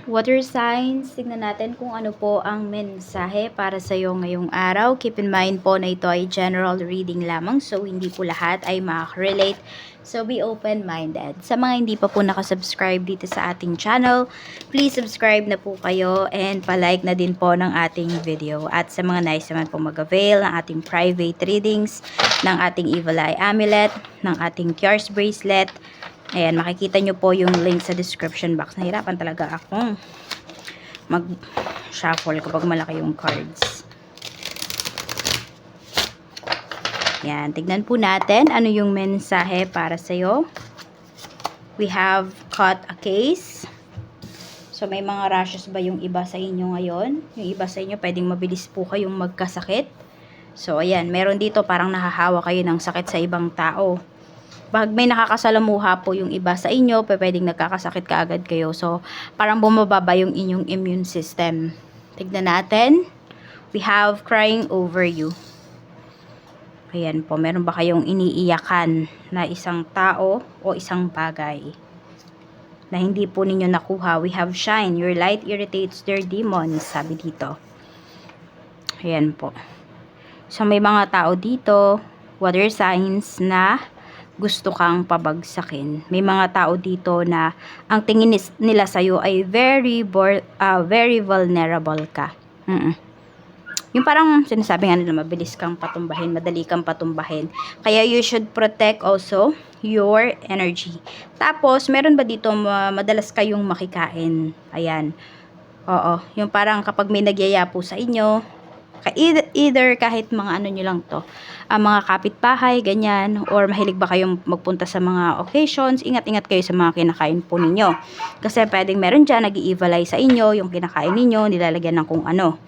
Water signs, tignan natin kung ano po ang mensahe para sa iyo ngayong araw. Keep in mind po na ito ay general reading lamang, so hindi po lahat ay makaka-relate. So be open-minded. Sa mga hindi pa po nakasubscribe dito sa ating channel, please subscribe na po kayo and palike na din po ng ating video. At sa mga nice naman po mag-avail ng ating private readings, ng ating Evil Eye Amulet, ng ating Cures Bracelet, ayan, makikita nyo po yung link sa description box. Nahirapan talaga akong mag-shuffle kapag malaki yung cards. Ayan, tignan po natin ano yung mensahe para sa'yo. We have caught a case. So, may mga rashes ba yung iba sa inyo ngayon? Yung iba sa inyo, pwedeng mabilis po kayong magkasakit. So, ayan, meron dito parang nahahawa kayo ng sakit sa ibang tao. Pag may nakakasalamuha po yung iba sa inyo, pwedeng nagkakasakit kaagad kayo. So, parang bumababa yung inyong immune system. Tignan natin. We have crying over you. Ayan po, meron ba kayong iniiyakan na isang tao o isang bagay na hindi po ninyo nakuha? We have shine. Your light irritates their demons, sabi dito. Ayan po. So, may mga tao dito, water signs na gusto kang pabagsakin. May mga tao dito na ang tingin nila sa'yo ay very vulnerable ka. Yung parang sinasabi nga nila, mabilis kang patumbahin, madali kang patumbahin. Kaya you should protect also your energy. Tapos, meron ba dito madalas kayong makikain? Ayan. Oo. Yung parang kapag may nagyaya po sa inyo, either kahit mga ano nyo lang to, mga kapitbahay, ganyan, or mahilig ba kayong magpunta sa mga occasions, ingat-ingat kayo sa mga kinakain po ninyo. Kasi pwedeng meron dyan, nag-i-evil eye sa inyo, yung kinakain ninyo, nilalagyan ng kung ano.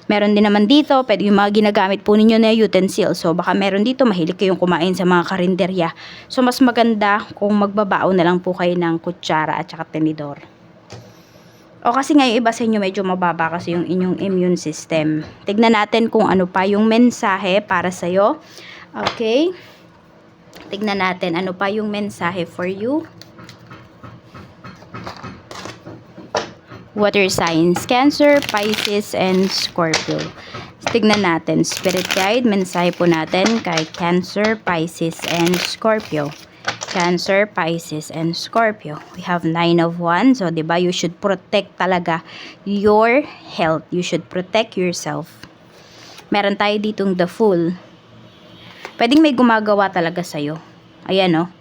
Meron din naman dito, pwede yung mga ginagamit po ninyo na utensil. So, baka meron dito, mahilig kayong kumain sa mga karinderya. So, mas maganda kung magbabao na lang po kayo ng kutsara at saka tinidor. O kasi ngayon iba sa inyo medyo mababa kasi yung inyong immune system. Tignan natin kung ano pa yung mensahe para sa'yo. Okay. Tignan natin ano pa yung mensahe for you. Water signs, Cancer, Pisces, and Scorpio. Tignan natin. Spirit guide, mensahe po natin kay Cancer, Pisces, and Scorpio. Cancer, Pisces, and Scorpio. We have 9 of Wands. So, diba, you should protect talaga your health. You should protect yourself. Meron tayo ditong the Fool. Pwedeng may gumagawa talaga sa'yo. Ayan, no?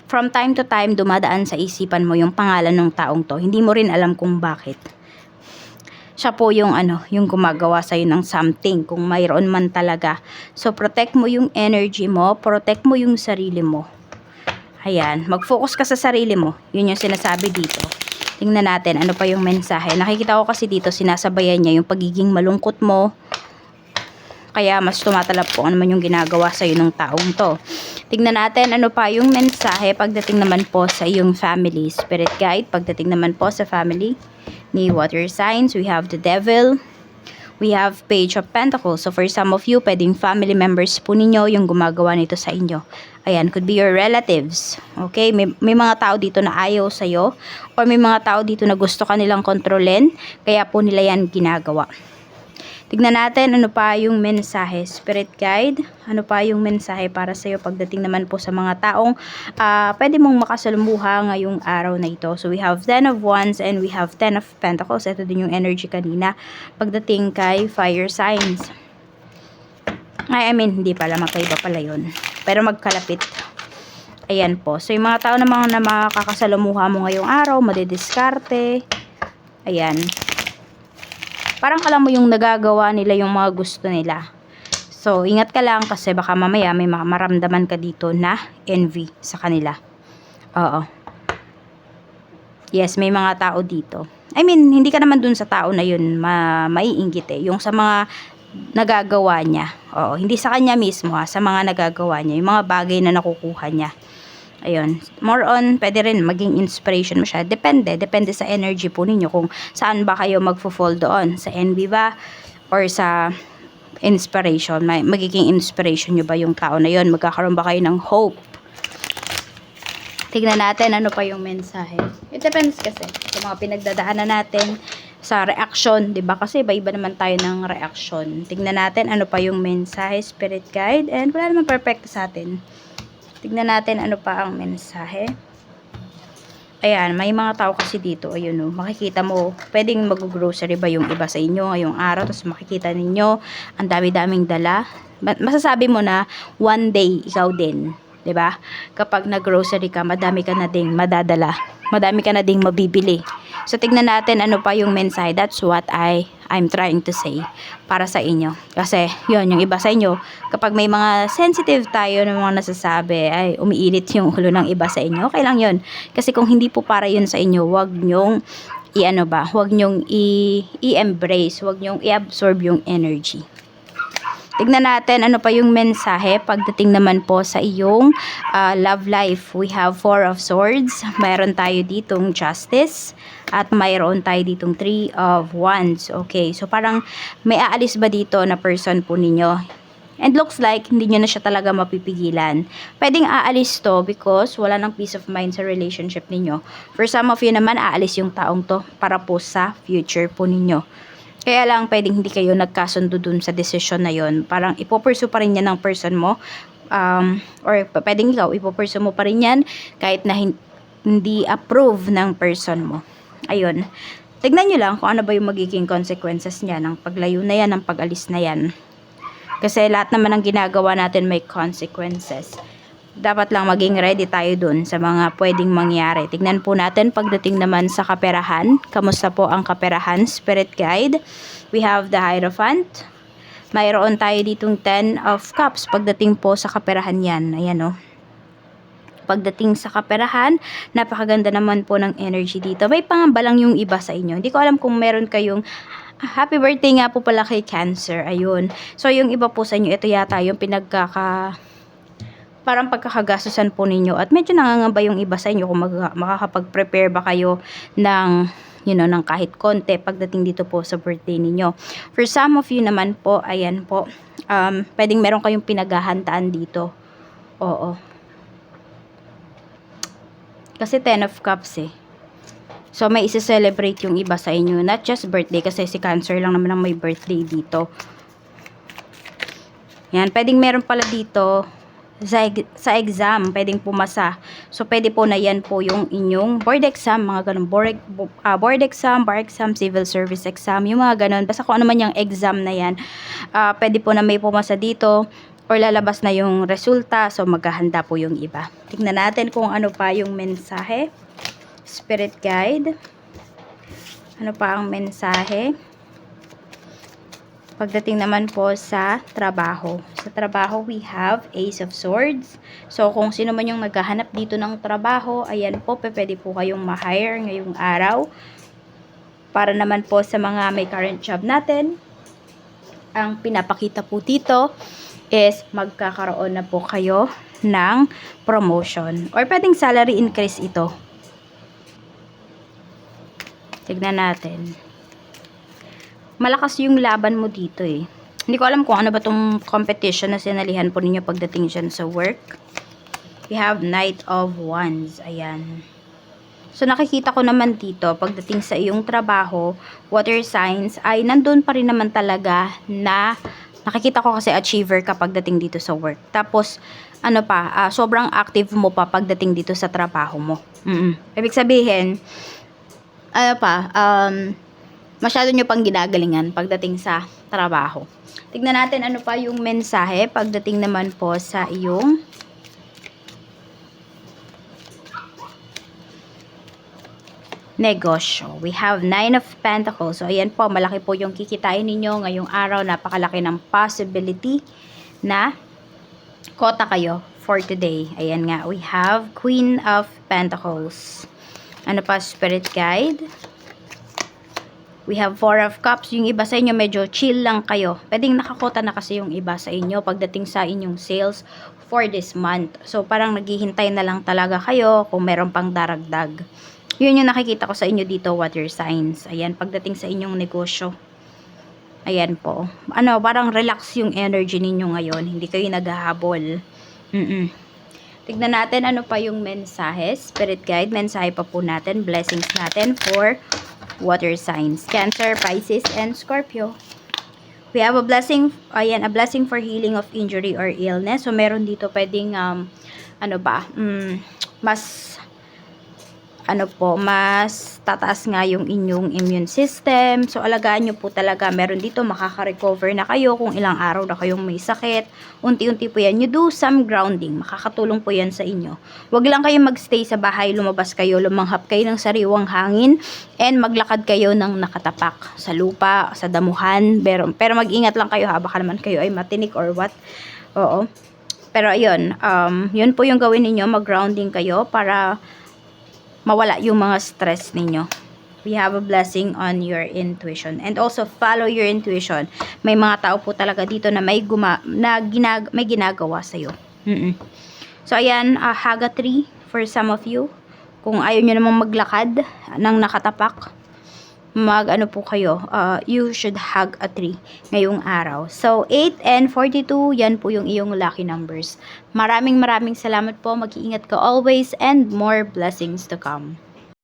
From time to time, dumadaan sa isipan mo yung pangalan ng taong to. Hindi mo rin alam kung bakit. Siya po yung yung gumagawa sa'yo ng something, kung mayroon man talaga. So, protect mo yung energy mo, protect mo yung sarili mo. Ayan, mag-focus ka sa sarili mo. Yun yung sinasabi dito. Tingnan natin, ano pa yung mensahe. Nakikita ko kasi dito, sinasabayan niya yung pagiging malungkot mo. Kaya mas tumatalab po ano man yung ginagawa sa'yo ng taong to. Tingnan natin, ano pa yung mensahe pagdating naman po sa iyong family. Spirit guide, pagdating naman po sa family ni water signs, we have the Devil. We have Page of Pentacles. So, for some of you, pwedeng family members po ninyo yung gumagawa nito sa inyo. Ayan, could be your relatives. Okay? May mga tao dito na ayaw sa'yo. Or may mga tao dito na gusto ka nilang kontrolin. Kaya po nila yan ginagawa. Tignan natin ano pa yung mensahe. Spirit guide, ano pa yung mensahe para sa'yo pagdating naman po sa mga taong pwede mong makasalamuha ngayong araw na ito. So, we have 10 of Wands and we have 10 of Pentacles. Ito din yung energy kanina pagdating kay fire signs. I mean, hindi pala, magkaiba pala yun. Pero magkalapit. Ayan po. So, yung mga tao naman na makakasalamuha mo ngayong araw, madidiskarte. Ayan. Parang alam mo yung nagagawa nila yung mga gusto nila. So, ingat ka lang kasi baka mamaya may maramdaman ka dito na envy sa kanila. Oo. Yes, may mga tao dito. I mean, hindi ka naman dun sa tao na yun maiinggit eh. Yung sa mga nagagawa niya. Oo, hindi sa kanya mismo sa mga nagagawa niya. Yung mga bagay na nakukuha niya. Ayun. More on, pwede rin maging inspiration mo siya. Depende sa energy po ninyo kung saan ba kayo magfo-fall doon. Sa envy ba? Or sa inspiration? Magiging inspiration nyo ba yung tao na yun? Magkakaroon ba kayo ng hope? Tignan natin ano pa yung mensahe. It depends kasi sa mga pinagdadaanan natin, sa reaction, 'di ba? Kasi iba-iba naman tayo ng reaction. Tignan natin ano pa yung mensahe, spirit guide, and wala naman perfect sa atin. Tignan natin ano pa ang mensahe. Ayan, may mga tao kasi dito, ayun o, makikita mo, pwedeng mag-grocery ba yung iba sa inyo ngayong araw, tapos makikita ninyo, ang dami-daming dala. Masasabi mo na, one day, ikaw din, 'di ba? Kapag nag-grocery ka, madami ka na ding madadala. Madami ka na ding mabibili. So, tignan natin ano pa yung mensahe. That's what I'm trying to say para sa inyo. Kasi, yun, yung iba sa inyo, kapag may mga sensitive tayo ng mga nasasabi, ay umiinit yung ulo ng iba sa inyo. Okay lang yun. Kasi kung hindi po para yun sa inyo, wag nyong wag nyong i-embrace, wag nyong i-absorb yung energy. Tignan natin ano pa yung mensahe pagdating naman po sa iyong love life. We have 4 of Swords. Mayroon tayo ditong Justice. At mayroon tayo ditong 3 of Wands. Okay, so parang may aalis ba dito na person po ninyo? And looks like hindi nyo na siya talaga mapipigilan. Pwedeng aalis to because wala ng peace of mind sa relationship ninyo. For some of you naman, aalis yung taong to para po sa future po ninyo. Kaya lang, pwedeng hindi kayo nagkasundo dun sa desisyon na yon. Parang ipopursue pa rin yan ng person mo. Or pwedeng ikaw, ipopursue mo pa rin yan kahit na hindi approve ng person mo. Ayun. Tignan nyo lang kung ano ba yung magiging consequences niya ng paglayo na yan, ng pag-alis na yan. Kasi lahat naman ng ginagawa natin may consequences. Dapat lang maging ready tayo dun sa mga pwedeng mangyari. Tignan po natin pagdating naman sa kaperahan. Kamusta po ang kaperahan? Spirit guide. We have the Hierophant. Mayroon tayo ditong 10 of Cups. Pagdating po sa kaperahan yan. Ayan o. Pagdating sa kaperahan, napakaganda naman po ng energy dito. May pangamba lang yung iba sa inyo. Hindi ko alam kung meron kayong happy birthday nga po pala kay Cancer. Ayun. So yung iba po sa inyo, ito yata yung parang pagkakagastusan po ninyo at medyo nangangamba yung iba sa inyo kung makakapag-prepare ba kayo ng ng kahit konti pagdating dito po sa birthday ninyo. For some of you naman po, ayan po, pwedeng meron kayong pinaghahandaan dito. Oo. Kasi 10 of Cups eh. So may isi-celebrate yung iba sa inyo, not just birthday kasi si Cancer lang naman ang may birthday dito. Yan, pwedeng meron pala dito sa exam, pwedeng pumasa. So, pwede po na yan po yung inyong board exam, mga ganun, board exam, bar exam, civil service exam, yung mga ganun. Basta kung ano man yung exam na yan, pwede po na may pumasa dito, or lalabas na yung resulta, so maghahanda po yung iba. Tingnan natin kung ano pa yung mensahe. Spirit guide. Ano pa ang mensahe? Pagdating naman po sa trabaho. Sa trabaho, we have Ace of Swords. So, kung sino man yung naghahanap dito ng trabaho, ayan po, pwede po kayong ma-hire ngayong araw. Para naman po sa mga may current job natin, ang pinapakita po dito is magkakaroon na po kayo ng promotion. Or pwedeng salary increase ito. Tignan natin. Malakas yung laban mo dito eh. Hindi ko alam kung ano ba tong competition na sinalihan po ninyo pagdating dyan sa work. We have Knight of Wands. Ayan. So, nakikita ko naman dito, pagdating sa iyong trabaho, water signs, ay nandun pa rin naman talaga na nakikita ko kasi achiever ka pagdating dito sa work. Tapos, sobrang active mo pa pagdating dito sa trabaho mo. Ibig sabihin, masyado nyo pang ginagalingan pagdating sa trabaho. Tignan natin ano pa yung mensahe pagdating naman po sa iyong negosyo. We have 9 of Pentacles. So, ayan po, malaki po yung kikitain ninyo ngayong araw. Napakalaki ng possibility na kota kayo for today. Ayan nga, we have Queen of Pentacles. Ano pa, Spirit Guide? We have 4 of Cups. Yung iba sa inyo, medyo chill lang kayo. Pwedeng nakakota na kasi yung iba sa inyo pagdating sa inyong sales for this month. So, parang naghihintay na lang talaga kayo kung meron pang daragdag. Yun yung nakikita ko sa inyo dito, water signs. Ayan, pagdating sa inyong negosyo. Ayan po. Parang relax yung energy ninyo ngayon. Hindi kayo naghahabol. Tignan natin ano pa yung mensahe, spirit guide, mensahe pa po natin, blessings natin for water signs, Cancer, Pisces, and Scorpio. We have a blessing, ayan, a blessing for healing of injury or illness. So, meron dito pwedeng, mas tataas nga yung inyong immune system. So, alagaan nyo po talaga. Meron dito, makaka-recover na kayo kung ilang araw na kayong may sakit. Unti-unti po yan. You do some grounding. Makakatulong po yan sa inyo. Huwag lang kayo magstay sa bahay. Lumabas kayo, lumanghap kayo ng sariwang hangin, and maglakad kayo ng nakatapak sa lupa, sa damuhan. Pero mag-ingat lang kayo ha. Baka naman kayo ay matinik or what. Oo. Pero ayun, yun po yung gawin ninyo. Mag-grounding kayo para mawala yung mga stress ninyo. We have a blessing on your intuition. And also, follow your intuition. May mga tao po talaga dito na may ginagawa sa'yo. So, ayan, Haga tree for some of you. Kung ayaw nyo namang maglakad ng nakatapak, po kayo, you should hug a tree ngayong araw. So, 8 and 42, yan po yung iyong lucky numbers. Maraming salamat po. Mag-iingat ka always and more blessings to come.